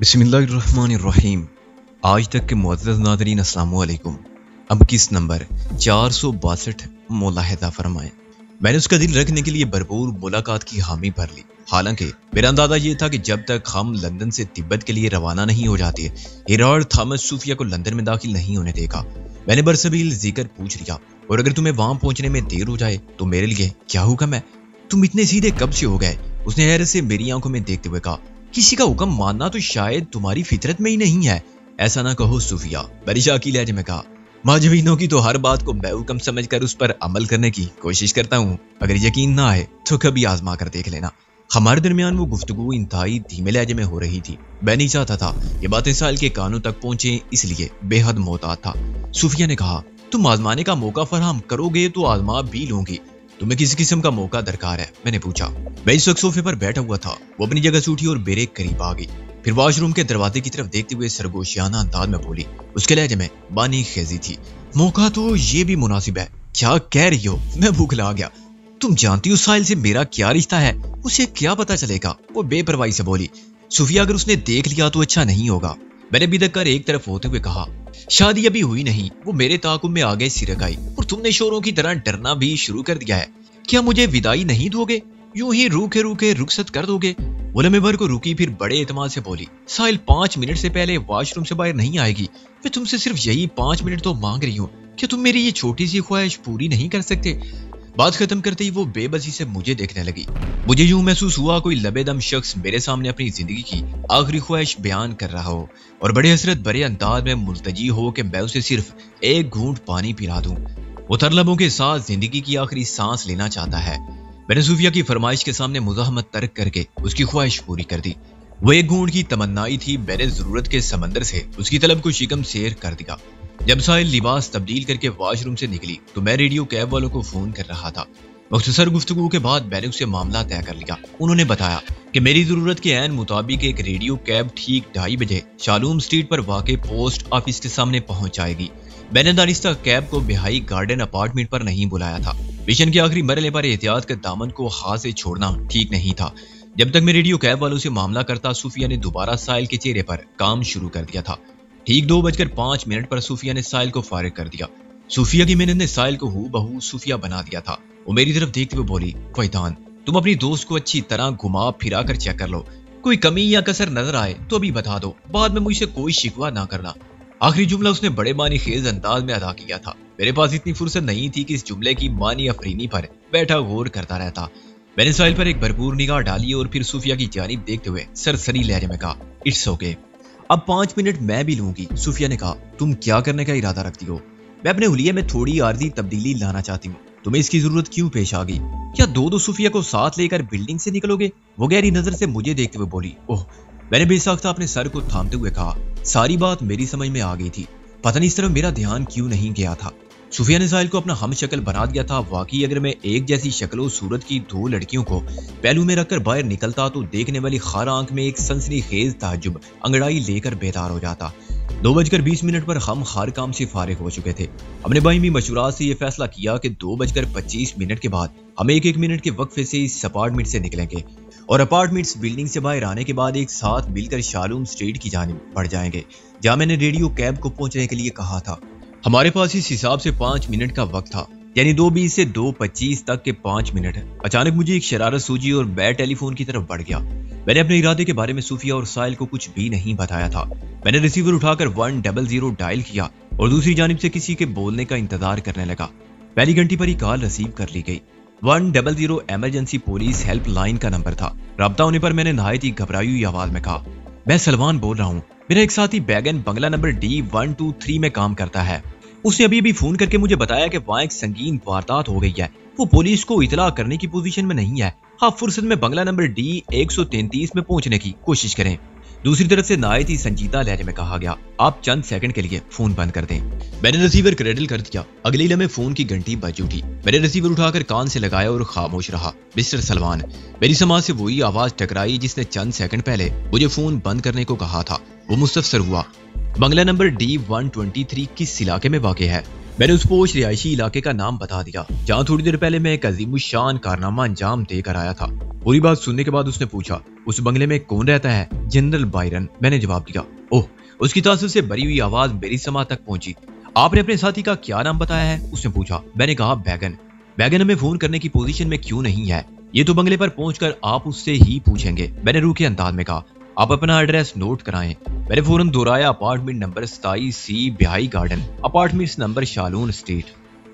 बिस्मिल्लाहिर्रहमानिर्रहीम। आज तक के मुअज़्ज़ज़ नाज़रीन अस्सलाम वालेकुम। अब किस नंबर 462 मुलाहिज़ा फरमाएं। मैंने उसका दिल रखने के लिए भरपूर मुलाकात की हामी भर ली। हालांकि मेरा अंदाजा ये था कि जब तक हम लंदन से तिब्बत के लिए रवाना नहीं हो जाते, हेराल्ड थॉमस सूफिया को लंदन में दाखिल नहीं होने देगा। मैंने बरसबील जिक्र पूछ लिया, और अगर तुम्हें वहां पहुंचने में देर हो जाए तो मेरे लिए क्या हुक्म है? तुम इतने सीधे कब से हो गए? उसने हैरत से मेरी आंखों में देखते हुए कहा, किसी का हुक्म मानना तो शायद तुम्हारी फितरत में ही नहीं है। ऐसा ना कहो सूफिया, मैंने शाकी लहजे में कहा। माजवीनों की तो हर बात को मैं हुक्म समझकर उस पर अमल करने की कोशिश करता हूँ। अगर यकीन ना आए तो कभी आजमा कर देख लेना। हमारे दरमियान वो गुफ्तगू इंतहाई धीमे लहजे में हो रही थी। मैं नहीं चाहता था ये बातें साहिल के कानों तक पहुंचे, इसलिए बेहद मोहतात था। सूफिया ने कहा, तुम आजमाने का मौका फराहम करोगे तो आजमा भी लूंगी। तुम्हें किस किस्म का मौका दरकार है? मैंने पूछा। मैं इस वक्त सोफे पर बैठा हुआ था। वो अपनी जगह से उठी और मेरे करीब आ गई। फिर वॉशरूम के दरवाजे की तरफ देखते हुए सरगोशियाना अंदाज में बोली। उसके लहजे में बानी खेजी थी। मौका तो ये भी मुनासिब है। क्या कह रही हो? मैं भूखला गया। तुम जानती हो साहिल से मेरा क्या रिश्ता है? उसे क्या पता चलेगा? वो बेपरवाही से बोली। सूफिया, अगर उसने देख लिया तो अच्छा नहीं होगा। मैंने बिदक कर एक तरफ होते हुए कहा, शादी अभी हुई नहीं, वो मेरे ताकुब में आगे सिरक आई और तुमने शोरों की तरह डरना भी शुरू कर दिया है। क्या मुझे विदाई नहीं दोगे? यूं ही रूखे रूखे रुखसत कर दोगे? वो लम्हे भर को रुकी, फिर बड़े एतमाद से बोली, साहिल 5 मिनट से पहले वॉशरूम से बाहर नहीं आएगी। मैं तुमसे सिर्फ यही 5 मिनट तो मांग रही हूँ। क्या तुम मेरी ये छोटी सी ख्वाहिश पूरी नहीं कर सकते? बात खत्म करते ही वो बेबसी से मुझे देखने लगी। मुझे यूं महसूस हुआ कोई लबेदम शख्स मेरे सामने अपनी जिंदगी की आखिरी ख्वाहिश बयान कर रहा हो और बड़े हसरत भरे अंदाज में मुल्तजी हो कि मैं उसे सिर्फ एक घूंट पानी पिला दूं। वो तरलबों के साथ जिंदगी की आखिरी सांस लेना चाहता है। मैंने सूफिया की फरमाइश के सामने मुज़ाहमत तर्क करके उसकी ख्वाहिश पूरी कर दी। वो एक घूंट की तमन्नाई थी। मैंने जरूरत के समंदर से उसकी तलब को शिकम शेर कर दिया। जब साहिल लिबास तब्दील करके वॉशरूम से निकली तो मैं रेडियो कैब वालों को फोन कर रहा था। मुख्तसर गुफ्तगू के बाद मैंने उससे मामला तय कर लिया। उन्होंने बताया कि मेरी जरूरत के ऐन मुताबिक एक रेडियो कैब ठीक 2:30 बजे शालूम स्ट्रीट पर वाक़े पोस्ट ऑफिस के सामने पहुंच जाएगी। मैंने दानिस्ता कैब को बिहाई गार्डन अपार्टमेंट पर नहीं बुलाया था। मिशन के आखिरी मरहले पर एहतियात के दामन को हाथ से छोड़ना ठीक नहीं था। जब तक मैं रेडियो कैब वालों से मामला करता, सूफिया ने दोबारा साहिल के चेहरे पर काम शुरू कर दिया था। ठीक 2:05 पर सूफिया ने साहिल को फारिग कर दिया। सूफिया की मेहनत ने साहिल को हूबहू सूफिया बना दिया था। वो मेरी तरफ देखते हुए बोली, फैतान, तुम अपनी दोस्त को अच्छी तरह घुमा फिरा कर चेक कर लो। कोई कमी या कसर नजर आए तो अभी बता दो, बाद में मुझसे कोई शिकवा ना करना। आखिरी जुमला उसने बड़े मानी खेज अंदाज में अदा किया था। मेरे पास इतनी फुर्सत नहीं थी कि इस जुमले की मानी अफरीनी पर बैठा गौर करता रहता। मैंने साहिल पर एक भरपूर निगाह डाली और फिर सूफिया की जानिब देखते हुए सरसरी लहजे में कहा, इट्स ओके, अब 5 मिनट मैं भी लूंगी। सूफिया ने कहा, तुम क्या करने का इरादा रखती हो? मैं अपने हुलिये में थोड़ी आर्जी तब्दीली लाना चाहती हूँ। तुम्हें इसकी जरूरत क्यों पेश आ गई? क्या दो सूफिया को साथ लेकर बिल्डिंग से निकलोगे? वो गहरी नजर से मुझे देखते हुए बोली। ओह, मैंने बेसाख्ता अपने सर को थामते हुए कहा, सारी बात मेरी समझ में आ गई थी। पता नहीं इस तरफ मेरा ध्यान क्यों नहीं गया था। सूफिया ने साहिल को अपना हम शक्ल बना दिया था। वाकई अगर मैं एक जैसी शक्ल सूरत की 2 लड़कियों को पहलू में रखकर बाहर निकलता तो देखने वाली खारा आंख में एक सनसनीखेज ताज्जुब अंगड़ाई लेकर बेदार हो जाता। 2:20 पर हम हर काम से फारिग हो चुके थे। हमने बाहिमी मशवरात से यह फैसला किया कि 2:25 के बाद हम एक मिनट के वक्फे से इस अपार्टमेंट से निकलेंगे और अपार्टमेंट्स बिल्डिंग से बाहर आने के बाद एक साथ मिलकर शालूम स्ट्रीट की जानिब बढ़ जाएंगे, जहां मैंने रेडियो कैब को पहुंचने के लिए कहा था। हमारे पास इस हिसाब से 5 मिनट का वक्त था, यानी 2:20 से 2:25 तक के 5 मिनट। अचानक मुझे एक शरारत सूझी और मैं टेलीफोन की तरफ बढ़ गया। मैंने अपने इरादे के बारे में सूफिया और साहिल को कुछ भी नहीं बताया था। मैंने रिसीवर उठाकर 100 डायल किया और दूसरी जानिब से किसी के बोलने का इंतजार करने लगा। पहली घंटी पर ही कॉल रिसीव कर ली गई। 100 इमरजेंसी पुलिस हेल्पलाइन का नंबर था। राब्ता होने पर मैंने नहायत ही घबराई हुई आवाज में कहा, मैं सलमान बोल रहा हूँ। मेरा एक साथी बैगन बंगला नंबर D123 में काम करता है। उसने अभी फोन करके मुझे बताया कि वहाँ एक संगीन वारदात हो गई है। वो पुलिस को इतला करने की पोजीशन में नहीं है। आप फुर्सत में बंगला नंबर D133 में पहुंचने की कोशिश करें। दूसरी तरफ से नायत ही संजीदा लहजे में कहा गया, आप चंद सेकंड के लिए फोन बंद कर दें। मैंने रिसीवर क्रेडल कर दिया। अगले लम्हे फोन की घंटी बज उठी। मैंने रिसीवर उठाकर कान से लगाया और खामोश रहा। मिस्टर सलमान, मेरी समाज से वही आवाज टकराई जिसने चंद सेकंड पहले मुझे फोन बंद करने को कहा था। वो मुस्तफसर हुआ, बंगला नंबर D123 किस इलाके में वाक़ है? मैंने उस पोश रिहायशी इलाके का नाम बता दिया जहाँ थोड़ी देर पहले मैं एक अजीम शान कारनामा अंजाम देकर आया था। पूरी बात सुनने के बाद उसने पूछा, उस बंगले में कौन रहता है? जनरल बायरन, मैंने जवाब दिया। ओह, उसकी तासुर से भरी हुई आवाज मेरी समात तक पहुंची। आपने अपने साथी का क्या नाम बताया है? उसने पूछा। मैंने कहा बैगन। बैगन हमें फोन करने की पोजीशन में क्यों नहीं है? ये तो बंगले पर पहुंचकर आप उससे ही पूछेंगे, मैंने रूखे अंदाज में कहा। आप अपना एड्रेस नोट कराएं। मैंने फौरन दोहराया, अपार्टमेंट नंबर 27C बिहाई गार्डन, अपार्टमेंट्स नंबर शालून स्ट्रीट।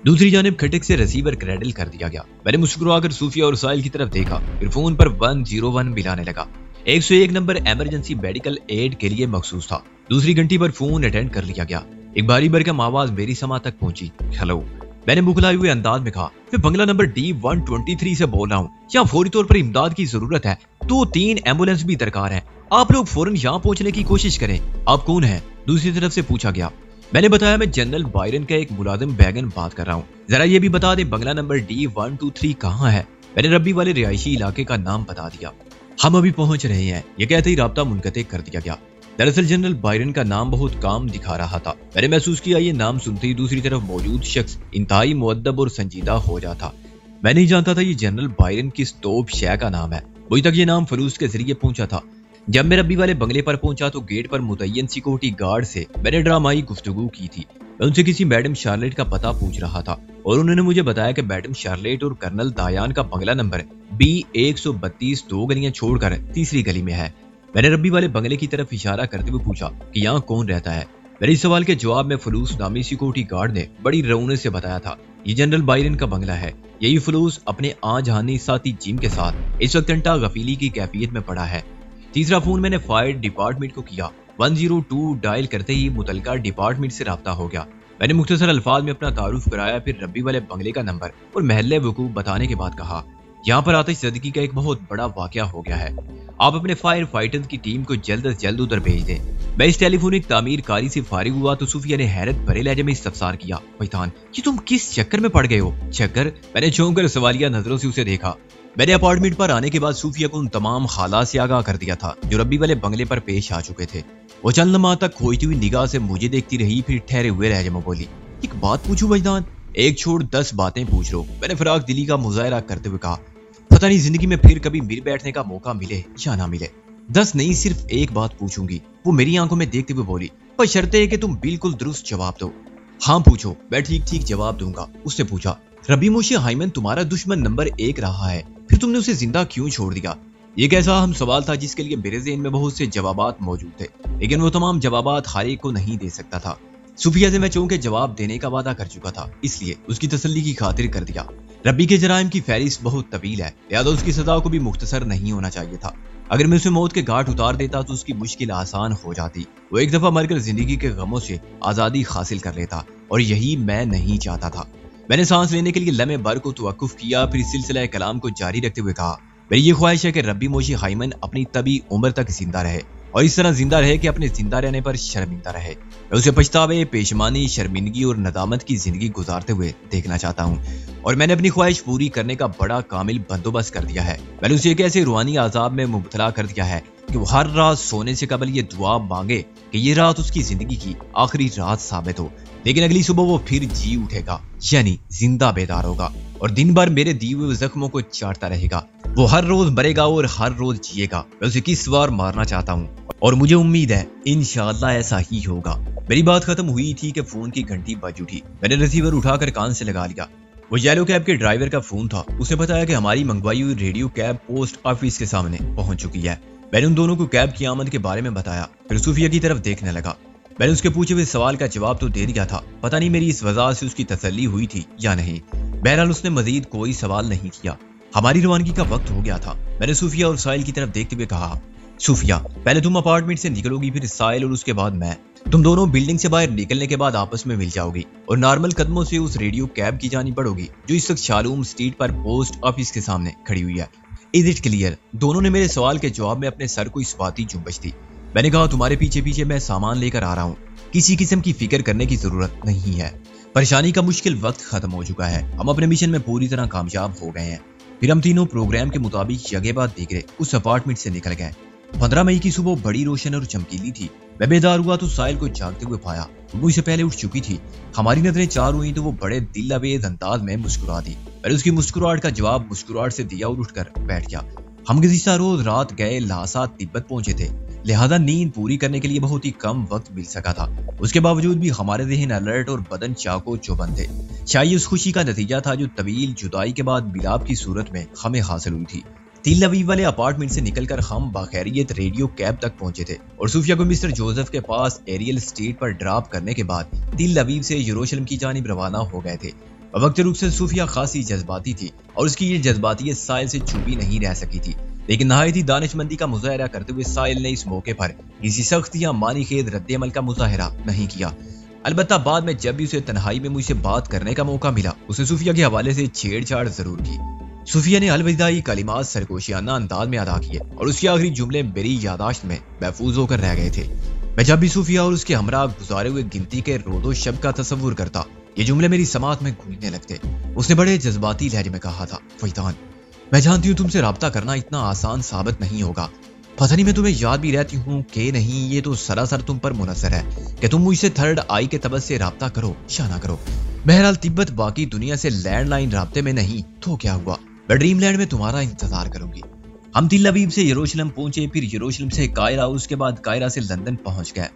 दूसरी जानिब खटिक से रिसीवर क्रेडल कर दिया गया। मैंने मुस्कुराकर सूफिया और साहिल की तरफ देखा, फिर फोन पर 101 मिलाने लगा। 101 नंबर इमरजेंसी मेडिकल एड के लिए मखसूस था। दूसरी घंटी पर फोन अटेंड कर लिया गया। एक भारी भरकम आवाज मेरी समा तक पहुंची, हेलो। मैंने बुखलाए हुए अंदाज में कहा, फिर बंगला नंबर D123 से बोल रहा हूँ। यहाँ फौरी तौर पर इमदाद की जरूरत है, 2-3 एम्बुलेंस भी दरकार है। आप लोग फौरन यहाँ पहुंचने की कोशिश करें। आप कौन हैं? दूसरी तरफ से पूछा गया। मैंने बताया, मैं जनरल बायरन का एक मुलाजिम बैगन बात कर रहा हूँ। जरा ये भी बता दें बंगला नंबर D123 कहाँ है? मैंने रब्बी वाले रिहायशी इलाके का नाम बता दिया। हम अभी पहुंच रहे हैं, ये कहते ही राब्ता मुनक़ते कर दिया गया। दरअसल जनरल बायरन का नाम बहुत काम दिखा रहा था। मैंने महसूस किया ये नाम सुनते ही दूसरी तरफ मौजूद शख्स इंतहाई मुअद्दब और संजीदा हो जाता। मैं नहीं जानता था ये जनरल बायरन किस तोप शय का नाम है। मुझ तक ये नाम फलूस के जरिए पहुंचा था। जब मैं रब्बी वाले बंगले पर पहुंचा तो गेट पर मुतय्यन सिक्योरिटी गार्ड से मैंने ड्रामाई गुफ्तगू की थी। मैं उनसे किसी मैडम शार्लेट का पता पूछ रहा था और उन्होंने मुझे बताया कि मैडम शार्लेट और कर्नल दायान का बंगला नंबर B132 2 गलियां छोड़कर तीसरी गली में है। मैंने रब्बी वाले बंगले की तरफ इशारा करते हुए पूछा कि यहाँ कौन रहता है। मेरे इस सवाल के जवाब में फलूस नामी सिक्योरिटी गार्ड ने बड़ी रौनक से बताया था, ये जनरल बायरन का बंगला है। यही फलूस अपने आजहानी साथी जिम के साथ इस वक्त घंटा गफीली की कैफियत में पड़ा है। तीसरा फोन मैंने फायर डिपार्टमेंट को किया। 102 डायल करते ही मुतलका डिपार्टमेंट से राब्ता हो गया। मैंने मुख्तसर अल्फाज में अपना तारुफ कराया, फिर रब्बी वाले बंगले का नंबर और महल्ले वकूफ बताने के बाद कहा, यहाँ पर आतिश ज़दगी का एक बहुत बड़ा वाकया हो गया है। आप अपने फायर फाइटर्स की टीम को जल्द से जल्द उधर भेज दें। मैं इस टेलीफोनिक तामीर कारी से फारिग हुआ तो सूफिया ने हैरत भरे लहजे में इस्तफसार किया, फैतान, ये तुम किस चक्कर में पड़ गए हो? चक्कर? मैंने चौंक कर सवालिया नजरों से उसे देखा। मैंने अपार्टमेंट पर आने के बाद सूफिया को उन तमाम हालात से आगाह कर दिया था जो रब्बी वाले बंगले पर पेश आ चुके थे। वो चंद लम्हा तक खोजती हुई निगाह से मुझे देखती रही, फिर ठहरे हुए लहजे में बोली, एक बात पूछूं वजदान? एक छोड़ 10 बातें पूछ लो, मैंने फराक दिली का मुजाहरा करते हुए कहा। पता नहीं जिंदगी में फिर कभी मिल बैठने का मौका मिले या ना मिले। 10 नहीं, सिर्फ एक बात पूछूंगी। वो मेरी आंखों में देखते हुए बोली, पर शर्त है कि तुम बिल्कुल दुरुस्त जवाब दो। हाँ पूछो, मैं ठीक ठीक जवाब दूंगा। उसने पूछा, रबी मोशी हाइमन तुम्हारा दुश्मन नंबर 1 रहा है, फिर तुमने उसे जिंदा क्यों छोड़ दिया? ये कैसा अहम सवाल था जिसके लिए मेरे ज़हन में बहुत से जवाबात मौजूद थे, लेकिन वो तमाम जवाबात हर एक को नहीं दे सकता था। सूफिया से मैं चूंकि जवाब देने का वादा कर चुका था, इसलिए उसकी तसल्ली की खातिर कर दिया। रब्बी के जराइम की फहरिस्त बहुत तवील है, लिहाजा उसकी सजा को भी मुख्तसर नहीं होना चाहिए था। अगर मैं उसे मौत के घाट उतार देता तो उसकी मुश्किल आसान हो जाती। वो एक दफा मरकर जिंदगी के गमों से आजादी हासिल कर लेता, और यही मैं नहीं चाहता था। मैंने सांस लेने के लिए लम्हे भर को तवक्कुफ किया, फिर सिलसिला कलाम को जारी रखते हुए कहा, मेरी ये ख्वाहिश है कि रब्बी मोशी हाइमन अपनी तबी उम्र तक जिंदा रहे, और इस तरह जिंदा रहे कि अपने जिंदा रहने पर शर्मिंदा रहे। मैं उसे पछतावे, पेशमानी, शर्मिंदगी और नदामत की जिंदगी गुजारते हुए देखना चाहता हूँ, और मैंने अपनी ख्वाहिश पूरी करने का बड़ा कामिल बंदोबस्त कर दिया है। मैंने उसे एक ऐसे रूहानी आजाब में मुब्तला कर दिया है कि वो हर रात सोने से कबल ये दुआ मांगे कि ये रात उसकी जिंदगी की आखिरी रात साबित हो, लेकिन अगली सुबह वो फिर जी उठेगा, यानी जिंदा बेदार होगा, और दिन भर मेरे दिए हुए जख्मों को चाटता रहेगा। वो हर रोज मरेगा और हर रोज जिएगा। मैं उसे किस बार मारना चाहता हूँ, और मुझे उम्मीद है इंशाअल्लाह ऐसा ही होगा। मेरी बात खत्म हुई थी कि फोन की घंटी बज उठी। मैंने रिसीवर उठाकर कान से लगा लिया। वो येलो कैब के ड्राइवर का फोन था। उसने बताया कि हमारी मंगवाई हुई रेडियो कैब पोस्ट ऑफिस के सामने पहुंच चुकी है। मैंने उन दोनों को कैब की आमद के बारे में बताया, फिर सूफिया की तरफ देखने लगा। मैंने उसके पूछे हुए सवाल का जवाब तो दे दिया था, पता नहीं मेरी इस वजह से उसकी तसल्ली हुई थी या नहीं। बहरहाल उसने मजीद कोई सवाल नहीं किया। हमारी रवानगी का वक्त हो गया था। मैंने सूफिया और साहिल की तरफ देखते हुए कहा, सूफिया, पहले तुम अपार्टमेंट से निकलोगी, फिर साहिल, और उसके बाद मैं। तुम दोनों बिल्डिंग से बाहर निकलने के बाद आपस में मिल जाओगी और नॉर्मल कदमों से उस रेडियो कैब की जानी बढ़ोगी जो इस वक्त शालूम स्ट्रीट पर पोस्ट ऑफिस के सामने खड़ी हुई है। Is it clear? दोनों ने मेरे सवाल के जवाब में अपने सर को इस बात ही जुम्बश दी। मैंने कहा, तुम्हारे पीछे पीछे मैं सामान लेकर आ रहा हूँ, किसी किस्म की फिक्र करने की जरूरत नहीं है। परेशानी का मुश्किल वक्त खत्म हो चुका है, हम अपने मिशन में पूरी तरह कामयाब हो गए हैं। फिर हम तीनों प्रोग्राम के मुताबिक जगह बाद दिगरे उस अपार्टमेंट से निकल गए। 15 मई की सुबह बड़ी रोशन और चमकीली थी। मैं बेदार हुआ तो साहिल को जागते हुए पाया। वो मुझसे पहले उठ चुकी थी। हमारी नजरें चार हुई तो वो बड़े दिल अवेज अंदाज में मुस्कुरा दी। मैंने उसकी मुस्कुराहट का जवाब मुस्कुराहट से दिया और उठकर बैठ गया। हम गुज़िश्ता रोज रात गए लासा तिब्बत पहुंचे थे, लिहाजा नींद पूरी करने के लिए बहुत ही कम वक्त मिल सका था। उसके बावजूद भी हमारे ज़हन अलर्ट और बदन चाको चौबंद थे। शायद उस खुशी का नतीजा था जो तवील जुदाई के बाद मिलाप की सूरत में हमें हासिल हुई थी। तिल अवीव वाले अपार्टमेंट से निकलकर हम बाखैरियत रेडियो कैब तक पहुंचे थे और सूफिया को मिस्टर जोसेफ के पास एरियल स्टेट पर ड्रॉप करने के बाद तिल अवीव से यरूशलेम की जानिब रवाना हो गए थे। वक्त रुख से सूफिया खासी जज्बाती थी और उसकी ये जज्बातियत साहिल से छुपी नहीं रह सकी थी, लेकिन नहायत ही दानिशमंदी का मुजाहरा करते हुए साहिल ने इस मौके पर किसी सख्त या मानी खेद रद्द-ए-अमल का मुजाहरा नहीं किया। अलबत्ता बाद में जब भी उसे तन्हाई में मुझसे बात करने का मौका मिला, उसने सूफिया के हवाले से छेड़छाड़ जरूर की। सूफिया ने अलविदाई कलिमात सरगोशियाना अंदाज में अदा किए और उसके आखिरी जुमले मेरी यादाश्त में महफूज होकर रह गए थे। मैं जब भी सूफिया और उसके हमरा गुजारे हुए गिनती के रोदो शब का तस्वुर करता, ये जुमले मेरी समात में गूंजने लगते। उसने बड़े जज्बाती लहजे में कहा था, फैजान, मैं जानती हूँ तुमसे राब्ता करना इतना आसान साबित नहीं होगा। पता नहीं मैं तुम्हें याद भी रहती हूँ कि नहीं, ये तो सरासर तुम पर मुनसर है कि तुम मुझसे थर्ड आई के तबस से राब्ता करो या ना करो। बहरहाल तिब्बत बाकी दुनिया से लैंडलाइन राब्ते में नहीं तो क्या हुआ, मैं ड्रीम लैंड में तुम्हारा इंतजार करूंगी। हम तिल अवीव से यरूशलेम पहुंचे, फिर यरूशलेम से कायरा, उसके बाद कायरा से लंदन पहुंच गए।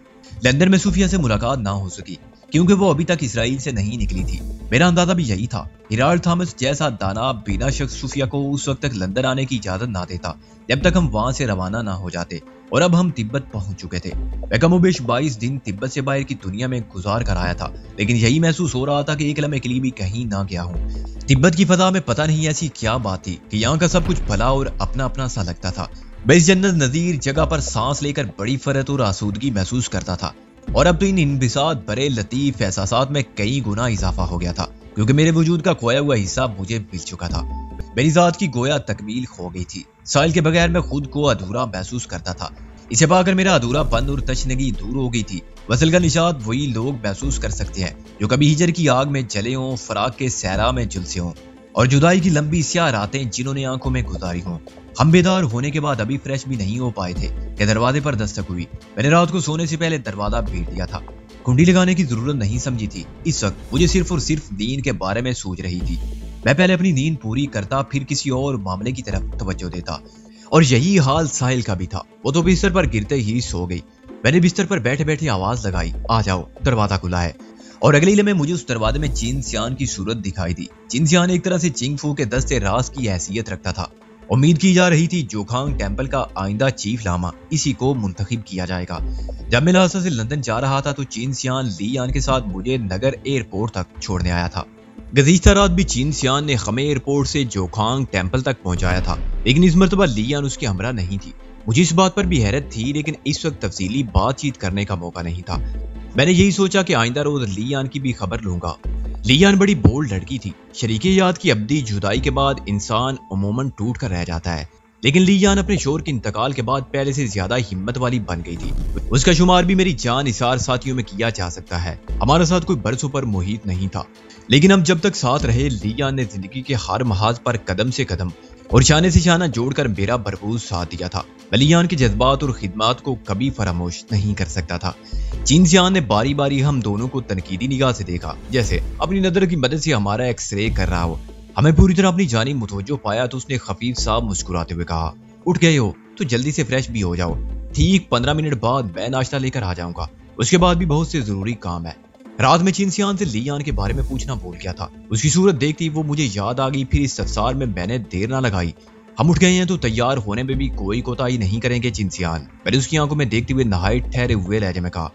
लंदन में सूफिया से मुलाकात ना हो सकी क्योंकि वो अभी तक इसराइल से नहीं निकली थी। मेरा अंदाजा भी यही था। हिराल्ड थॉमस जैसा दाना बिना शक सूफिया को उस वक्त तक लंदन आने की इजाजत ना देता जब तक हम वहां से रवाना ना हो जाते, और अब हम तिब्बत पहुंच चुके थे। मैं कमोबेश 22 दिन तिब्बत से बाहर की दुनिया में गुजार कर आया था, लेकिन यही महसूस हो रहा था कि एक लम्हे के लिए भी कहीं ना गया हूँ। तिब्बत की फजा में पता नहीं ऐसी क्या बात थी कि यहाँ का सब कुछ भला और अपना अपना सा लगता था। मैं इस जन्नत नजीर जगह पर सांस लेकर बड़ी फरत और आसूदगी महसूस करता था, और अब तो इन इनबिसात बड़े लतीफ एहसासात में कई गुना इजाफा हो गया था क्योंकि मेरे वजूद का खोया हुआ हिस्सा मुझे मिल चुका था। मेरी जात की गोया तकमील हो गई थी। साहिल के बगैर मैं खुद को अधूरा महसूस करता था। इसे पाकर मेरा अधूरापन और तशनगी दूर हो गई थी। वसल का निशात वही लोग महसूस कर सकते हैं जो कभी हिजर की आग में जले हों, फराक के सहरा में झुलसे हों, और जुदाई की लंबी स्याह रातें जिन्होंने आंखों में गुजारी हों। हम बेदार होने के बाद अभी फ्रेश भी नहीं हो पाए थे कि दरवाजे पर दस्तक हुई। मैंने रात को सोने से पहले दरवाजा भेज दिया था। कुंडी लगाने की जरूरत नहीं समझी थी। इस वक्त मुझे सिर्फ और सिर्फ नींद के बारे में सोच रही थी। मैं पहले अपनी नींद पूरी करता, फिर किसी और मामले की तरफ तवज्जो देता, और यही हाल साहिल का भी था। वो तो बिस्तर पर गिरते ही सो गई। मैंने बिस्तर पर बैठे बैठे आवाज लगाई, आ जाओ, दरवाजा खुला है। और अगले लम्हे मुझे उस दरवाजे में चिन सियान की सूरत दिखाई दी। चिन सियान एक तरह से चिंग फू के दस्ते राज की हैसियत रखता था। उम्मीद की जा रही थी जोखांग टेम्पल का आइंदा चीफ लामा इसी को मुंतखब किया जाएगा। जब मैं लासा से लंदन जा रहा था तो चिन सियान ली यान के साथ मुझे नगर एयरपोर्ट तक छोड़ने आया था। गुज़िश्ता रात भी चिन सियान ने हमें एयरपोर्ट से जोखांग टेम्पल तक पहुंचाया था, लेकिन इस मरतबा ली यान उसके हमरा नहीं थी। मुझे इस बात पर भी हैरत थी, लेकिन इस वक्त तफसीली बातचीत करने का मौका नहीं था। मैंने यही सोचा कि आइंदा रोज ली यान की भी खबर लूंगा। ली यान बड़ी बोल्ड लड़की थी। शरीके याद की अब्दी जुदाई के बाद इंसान अमूमन टूट कर रह जाता है, लेकिन ली यान अपने शोर के इंतकाल के बाद पहले से ज्यादा हिम्मत वाली बन गई थी। उसका शुमार भी मेरी जान निसार साथियों में किया जा सकता है। हमारा साथ कोई बरसों पर मुहित नहीं था, लेकिन हम जब तक साथ रहे, ली यान ने जिंदगी के हर महाज पर कदम से कदम और शाने से शाना जोड़कर मेरा भरपूर साथ दिया था। मैं ली यान के जज्बात और खिदमात को कभी फरामोश नहीं कर सकता था। चिन सियान ने बारी बारी हम दोनों को तनकीदी निगाह से देखा, जैसे अपनी नजर की मदद से हमारा एक्सरे कर रहा हो। हमें पूरी तरह अपनी जानी मुतवज्जो पाया तो उसने खफीफ साहब मुस्कुराते हुए कहा, उठ गए हो तो जल्दी से फ्रेश भी हो जाओ। ठीक 15 मिनट बाद मैं नाश्ता लेकर आ जाऊंगा, उसके बाद भी बहुत से जरूरी काम है। रात में चिन सियान से ली यान के बारे में पूछना भूल गया था। उसकी सूरत देखती वो मुझे याद आ गई। फिर इस संसार में मैंने देर ना लगाई। हम उठ गए हैं तो तैयार होने में भी कोई कोताही नहीं करेंगे चिन सियान। मैंने उसकी आंखों में देखते हुए नहाए ठहरे हुए लहजे में कहा,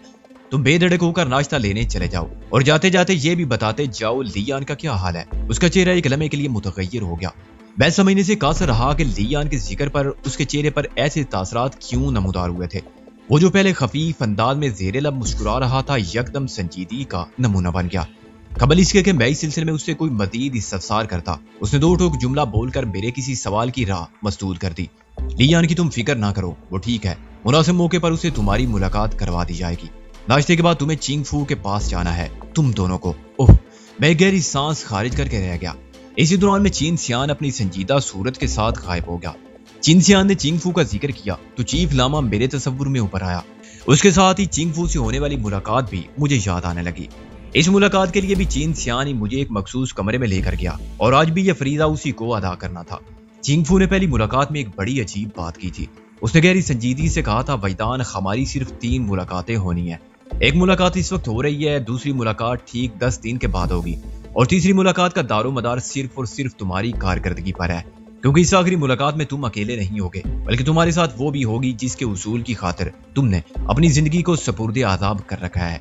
तुम बेधड़क होकर नाश्ता लेने चले जाओ और जाते जाते ये भी बताते जाओ ली यान का क्या हाल है। उसका चेहरा एक लम्हे के लिए मुतगय्यर हो गया। मैं समझने से कासर रहा कि ली यान के जिक्र पर उसके चेहरे पर ऐसे तासरात क्यों नमूदार हुए थे। वो जो पहले खफीफ अंदाज में जेरे लब मुस्कुरा रहा था, यकदम संजीदगी का नमूना बन गया। कबल इसके कि मैं इस सिलसिले में उससे कोई मजीद इस्तफसार करता, उसने दो ठोक जुमला बोलकर मेरे किसी सवाल की राह मसदूद कर दी। ली यान की तुम फिक्र ना करो, वो ठीक है। मुनासिब मौके पर उसे तुम्हारी मुलाकात करवा दी जाएगी। नाश्ते के बाद तुम्हें चिंग फू के पास जाना है, तुम दोनों को। ओह, मैं गहरी सांस खारिज करके रह गया। इसी दौरान में चिन सियान अपनी संजीदा सूरत के साथ गायब हो गया। चिन सियान ने चिंग फू का जिक्र किया तो चीफ लामा मेरे तस्वुर में ऊपर आया। اس کے ساتھ ہی چینگ فو سے ہونے والی ملاقات بھی مجھے یاد آنے لگی۔ اس ملاقات کے لیے بھی چین سیان ہی مجھے ایک مخصوص کمرے میں لے کر گیا اور آج بھی یہ فریضہ اسی کو ادا کرنا تھا۔ چینگ فو نے پہلی ملاقات میں ایک بڑی عجیب بات کی تھی۔ اس نے گہری سنجیدگی سے کہا تھا، ویدان، ہماری صرف 3 ملاقاتیں ہونی ہیں۔ ایک ملاقات اس وقت ہو رہی ہے، دوسری ملاقات ٹھیک 10 دن کے بعد ہوگی، اور تیسری ملاقات کا دار و مدار صرف اور صرف تمہاری کارکردگی پر ہے، کیونکہ اس آخری ملاقات میں تم اکیلے نہیں ہوگے، بلکہ تمہارے ساتھ وہ بھی ہوگی جس کے اصول کی خاطر تم نے اپنی زندگی کو سپرد عذاب کر رکھا ہے۔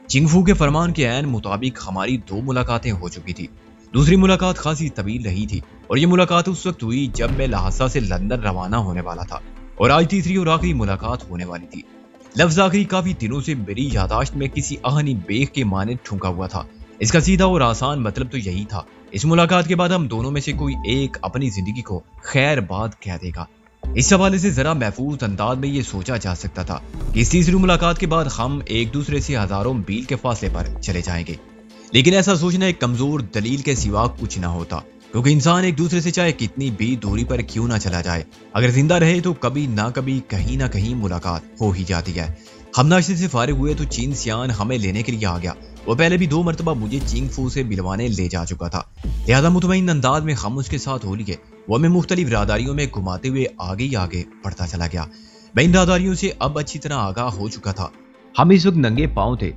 چینگ فو کے فرمان کے عین مطابق ہماری 2 ملاقاتیں ہو چکی تھی۔ دوسری ملاقات خاصی طویل رہی تھی، اور یہ ملاقات اس وقت ہوئی جب میں لہاسا سے لندن روانہ ہونے والا تھا، اور آج تیسری اور آخری ملاقات ہونے والی تھی۔ لفظ آخری کافی دنوں سے میری یاداشت میں کسی آہنی بیخ کے معنی ٹھونکا ہوا تھا۔ اس کا سیدھا اور آسان مطلب تو یہی تھا، اس ملاقات کے بعد ہم دونوں میں سے کوئی ایک اپنی زندگی کو خیر باد کہہ دے گا۔ اس حوالے سے ذرا محفوظ انداز میں یہ سوچا جا سکتا تھا کہ اس تیسری ملاقات کے بعد ہم ایک دوسرے سے ہزاروں میل کے فاصلے پر چلے جائیں گے، لیکن ایسا سوچنا ایک کمزور دلیل کے سوا کچھ نہ ہوتا، کیونکہ انسان ایک دوسرے سے چاہے کتنی بھی دوری پر کیوں نہ چلا جائے، اگر زندہ رہے تو کبھی نہ کبھی کہیں نہ کہیں ملاقات ہو ہی جاتی ہے۔ ہم ناشتے سے فارغ ہوئے تو چین سیان ہمیں لینے کے لیے آ گیا۔ وہ پہلے بھی 2 مرتبہ مجھے چینگ فو سے ملوانے لے جا چکا تھا، لہذا مطمئن انداز میں ہم اس کے ساتھ ہو لیے۔ وہ ہمیں مختلف راداریوں میں گھماتے ہوئے آگے ہی آگے بڑھتا چلا گیا۔ میں ان راداریوں سے اب اچھی طرح آگاہ ہو چکا تھا۔ ہم اس وقت ننگے پاؤں تھے،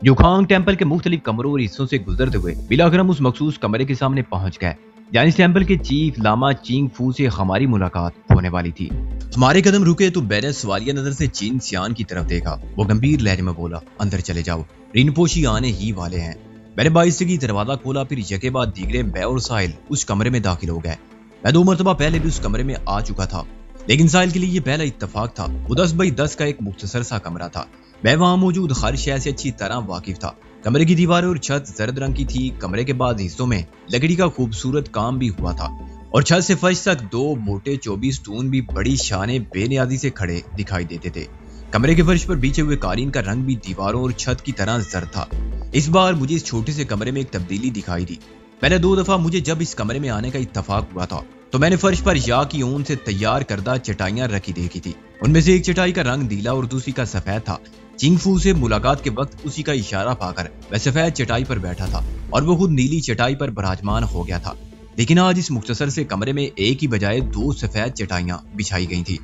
جو خانگ ٹیمپل کے مختلف کمروں اور حصوں سے گزرتے ہوئے بلا کر ہم اس مخصوص کمرے کے سامنے پہنچ گئے جہاں اس ٹیمپل کے چیف لاما چینگ فو سے ہماری ملاقات ہونے والی تھی۔ ہمارے قدم رکے تو میں نے سوالیہ نظر سے چین سیان کی طرف دیکھا۔ وہ گمبھیر لہجے میں بولا، اندر چلے جاؤ، رینپوشی آنے ہی والے ہیں۔ میں نے باعثگی دروازہ کھولا، پھر یکے بعد دیگرے میں اور ساحل اس کمرے میں داخل ہو گئے۔ میں 2 مرتبہ پہلے بھی اس کمرے میں آ چکا تھا، لیکن ساحل کے لیے یہ پہلا اتفاق تھا۔ وہ 10 بائی 10 کا ایک مختصر سا کمرہ تھا۔ میں وہاں موجود ہر شے سے اچھی طرح واقف تھا۔ کمرے کی دیواریں اور چھت زرد رنگ کی تھی۔ کمرے کے بعد حصوں میں لکڑی کا خوبصورت کام بھی ہوا تھا، اور چھت سے فرش تک 2 موٹے 24 ستون بھی بڑی شان بے نیازی سے کھڑے دکھائی دیتے تھے۔ کمرے کے فرش پر بچھے ہوئے قالین کا رنگ بھی دیواروں اور چھت کی طرح زرد تھا۔ اس بار مجھے اس چھوٹے سے کمرے میں ایک تبدیلی دکھائی دی۔ پہلے 2 دفعہ مجھے جب اس کمرے میں آنے کا اتفاق ہوا تھا تو میں نے فرش پر یا کی اون سے تیار کردہ چٹائیاں رکھی دیکھی تھی۔ ان میں سے ایک چٹائی کا رنگ نیلا اور دوسری کا سفید تھا۔ چینگ فو سے ملاقات کے وقت اسی کا اشارہ پا کر میں سفید چٹائی پر بیٹھا تھا اور وہ خود نیلی چٹائی پر براجمان ہو گیا تھا، لیکن آج اس مختصر سے کمرے میں ایک ہی بجائے 2 سفید چٹائیاں بچھائی گئی تھی۔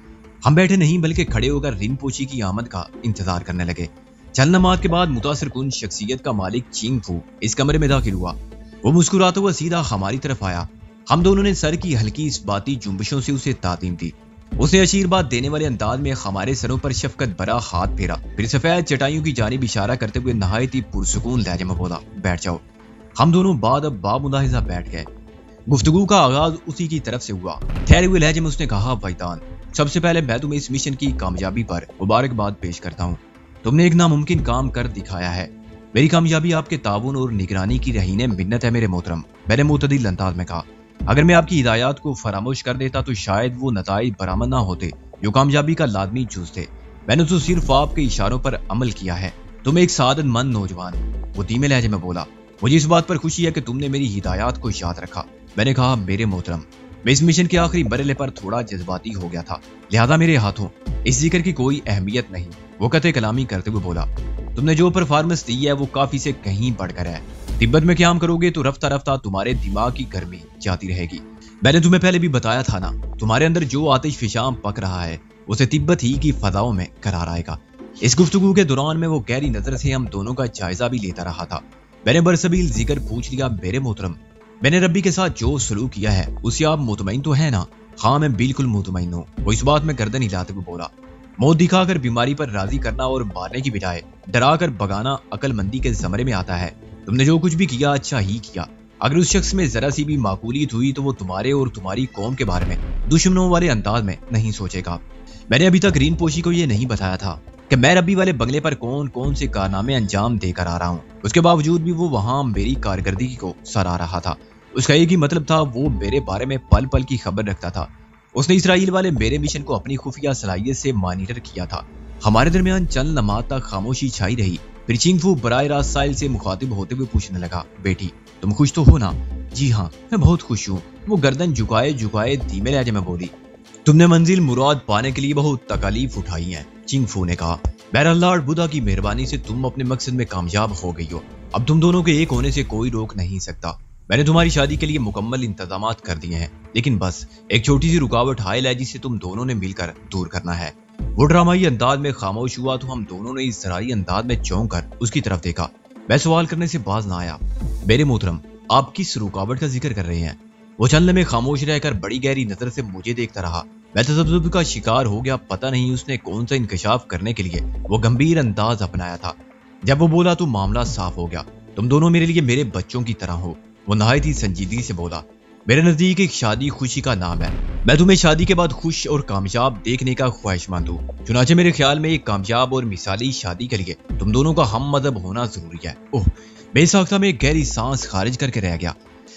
ہم بیٹھے نہیں بلکہ کھڑے ہو کر رینپوشی کی آمد کا انتظار کرنے لگے۔ چند لمحات کے بعد متاثر کن شخصیت کا مالک چینگ فو اس کمرے میں داخل ہوا۔ وہ مسکراتا ہوا سیدھا ہماری طرف آیا۔ ہم دونوں نے سر کی ہلکی اس باتی جنبشوں سے اسے تعظیم دی۔ اس نے آشیرواد دینے والے انداز میں ہمارے سروں پر شفقت بھرا ہاتھ پھیرا، پھر سفید چٹائیوں کی جانب اشارہ کرتے ہوئے نہایت ہی پرسکون لہجے میں بولا، بیٹھ جاؤ۔ ہم دونوں بعد اب باملاحظہ بیٹھ گئے۔ گفتگو کا آغاز اسی کی طرف سے ہوا۔ ٹھہرے ہوئے لہجے میں اس نے کہا، ویدان، سب سے پہلے میں تمہیں اس مشن کی کامیابی پر مبارکباد پیش کرتا ہوں۔ تم نے ایک ناممکن کام کر دکھایا ہے۔ میری کامیابی آپ کے تعاون اور نگرانی کی رہین منت ہے میرے محترم، میں نے معتدل انداز میں کہا۔ اگر میں آپ کی ہدایات کو فراموش کر دیتا تو شاید وہ نتائج برآمد نہ ہوتے جو کامیابی کا لازمی جز تھے۔ میں نے تو صرف آپ کے اشاروں پر عمل کیا ہے۔ تم ایک سعادت مند نوجوان، وہ دھیمے لہجے میں بولا۔ مجھے اس بات پر خوشی ہے کہ تم نے میری ہدایات کو یاد رکھا۔ میں نے کہا، میرے محترم، میں اس مشن کے آخری مرحلے پر تھوڑا جذباتی ہو گیا تھا، لہذا میرے ہاتھوں اس ذکر کی کوئی اہمیت نہیں۔ وہ قطع کلامی کرتے ہوئے بولا، تم نے جو پرفارمنس دی ہے وہ کافی سے کہیں بڑھ کر ہے۔ تبت میں قیام کرو گے تو رفتہ رفتہ تمہارے دماغ کی گرمی جاتی رہے گی۔ میں نے تمہیں پہلے بھی بتایا تھا نا، تمہارے اندر جو آتش فشاں پک رہا ہے اسے تبت ہی کی فضاؤں میں قرار آئے گا۔ اس گفتگو کے دوران میں وہ گہری نظر سے ہم دونوں کا جائزہ بھی لیتا رہا تھا۔ میں نے برسبیل ذکر پوچھ لیا، میرے محترم، میں نے ربی کے ساتھ جو سلوک کیا ہے اس سے آپ مطمئن تو ہیں نا؟ ہاں، میں بالکل مطمئن ہوں، وہ اس بات میں گردن ہلاتے ہوئے بولا۔ موت دکھا کر بیماری پر راضی کرنا اور مارنے کی بجائے ڈرا کر بگانا عقل مندی کے زمرے میں آتا ہے۔ تم نے جو کچھ بھی کیا اچھا ہی کیا۔ اگر اس شخص میں ذرا سی بھی معقولیت ہوئی تو وہ تمہارے اور تمہاری قوم کے بارے میں دشمنوں والے انداز میں نہیں سوچے گا۔ میں نے ابھی تک رین پوشی کو یہ نہیں بتایا تھا کہ میں ربی والے بنگلے پر کون کون سے کارنامے انجام دے کر آ رہا ہوں۔ اس کے باوجود بھی وہ وہاں میری کارکردگی کو سراہ رہا تھا۔ اس کا ایک ہی مطلب تھا، وہ میرے بارے میں پل پل کی خبر رکھتا تھا۔ اس نے اسرائیل والے میرے مشن کو اپنی خفیہ صلاحیت سے مانیٹر کیا تھا۔ ہمارے درمیان چند لمحات تک خاموشی چھائی رہی، پھر چینگ فو براہ راست ساحل سے مخاطب ہوتے ہوئے پوچھنے لگا، بیٹی تم خوش تو ہو نا؟ جی ہاں، میں بہت خوش ہوں، وہ گردن جھکائے دھیمے لہجے میں بولی۔ تم نے منزل مراد پانے کے لیے بہت تکالیف اٹھائی ہیں، چینگ فو نے کہا۔ बहरहाल लॉर्ड बुद्धा की मेहरबानी से तुम अपने मकसद में कामयाब हो गई हो। अब तुम दोनों के एक होने से कोई रोक नहीं सकता। मैंने तुम्हारी शादी के लिए मुकम्मल इंतजामात कर दिए हैं, लेकिन बस एक छोटी सी रुकावट हायल है जिसे तुम दोनों ने मिलकर दूर करना है। वो ड्रामाई अंदाज में खामोश हुआ तो हम दोनों ने इस जराई अंदाज में चौंक कर उसकी तरफ देखा। मैं सवाल करने से बाज ना आया। मेरे मोहतरम, आप किस रुकावट का जिक्र कर रहे हैं? वो चलने में खामोश रहकर बड़ी गहरी नजर से मुझे देखता रहा। मैं तसब्बुब का शिकार हो गया। पता नहीं उसने कौन सा इंकशाफ करने के लिए वो गंभीर अंदाज अपनाया था। जब वो बोला तो मामला साफ हो गया। तुम दोनों मेरे लिए मेरे बच्चों की तरह हो। वो नहायत ही संजीदगी से बोला। मेरे नजदीक एक शादी खुशी का नाम है। मैं तुम्हें शादी के बाद खुश और कामयाब देखने का ख्वाहिशमंद हूँ। चुनाचे मेरे ख्याल में एक कामयाब और मिसाली शादी के लिए तुम दोनों का हम मजहब होना जरूरी है। ओह, बेसाख्ता में एक गहरी सांस खारिज करके रह गया।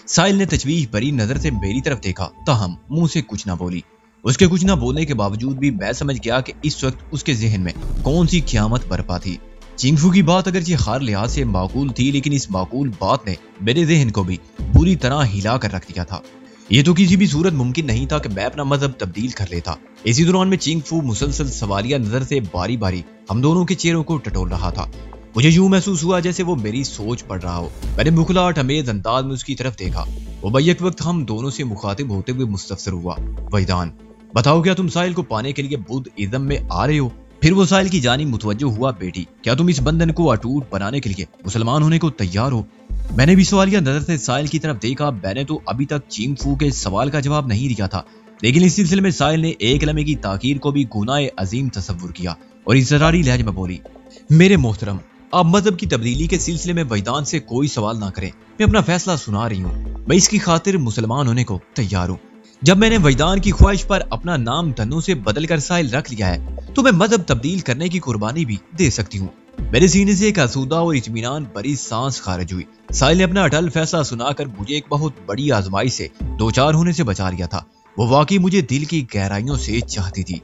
साहिल ने तशवीश भरी नजर से मेरी तरफ देखा, ताहम मुंह से कुछ ना बोली। उसके कुछ ना बोलने के बावजूद भी मैं समझ गया कि इस वक्त उसके जहन में कौन सी क़यामत बरपा थी। चिंगफू की बात अगरचे हर लिहाज से माकूल थी, लेकिन इस माकूल बात ने मेरे जहन को भी पूरी तरह हिला कर रख दिया था। ये तो किसी भी सूरत मुमकिन नहीं था कि मैं अपना मजहब तब्दील कर लेता। इसी दौरान में चिंगफू मुसलसल सवालिया नजर से बारी बारी हम दोनों के चेहरों को टटोल रहा था। मुझे यूं महसूस हुआ जैसे वो मेरी सोच पढ़ रहा हो। मैंने मुखलाहट अमेज अंदाज में उसकी तरफ देखा। वो बैक वक्त हम दोनों से मुखातिब होते हुए मुस्तफसर हुआ। वहीदान, बताओ, क्या तुम साहिल को पाने के लिए बुद्ध इज़्म में आ रहे हो? फिर वो साहिल की जानी मुतवज्जो हुआ। बेटी, क्या तुम इस बंधन को अटूट बनाने के लिए मुसलमान होने को तैयार हो? मैंने भी सवालिया नजर से साहिल की तरफ देखा। मैंने तो अभी तक चिंगफू के सवाल का जवाब नहीं दिया था, लेकिन इस सिलसिले में साहिल ने एक लम्हे की ताकीर को भी गुनाह अजीम तस्वुर किया और इज़रारी लहजे में बोली। मेरे मोहतरम, आप मजहब की तब्दीली के सिलसिले में वहीदान से कोई सवाल ना करें। मैं अपना फैसला सुना रही हूँ। मैं इसकी खातिर मुसलमान होने को तैयार हूँ। जब मैंने वहीदान की ख्वाहिश पर अपना नाम धन्नों से बदल कर साहिल रख लिया है, तो मैं मजहब तब्दील करने की कुर्बानी भी दे सकती हूँ। मेरे सीने से एक आसूदा और इत्मीनान भरी सांस खारिज हुई। साहिल ने अपना अटल फैसला सुनाकर मुझे एक बहुत बड़ी आजमाइश से दो चार होने से बचा लिया था। वो वाकई मुझे दिल की गहराइयों से चाहती थी।